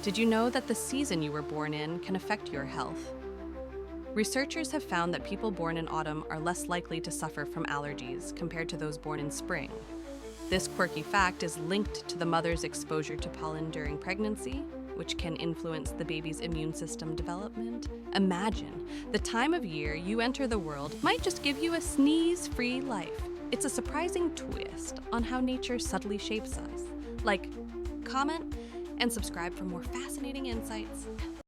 Did you know that the season you were born in can affect your health? Researchers have found that people born in autumn are less likely to suffer from allergies compared to those born in spring. This quirky fact is linked to the mother's exposure to pollen during pregnancy, which can influence the baby's immune system development. Imagine, the time of year you enter the world might just give you a sneeze-free life. It's a surprising twist on how nature subtly shapes us. Like, comment, and subscribe for more fascinating insights.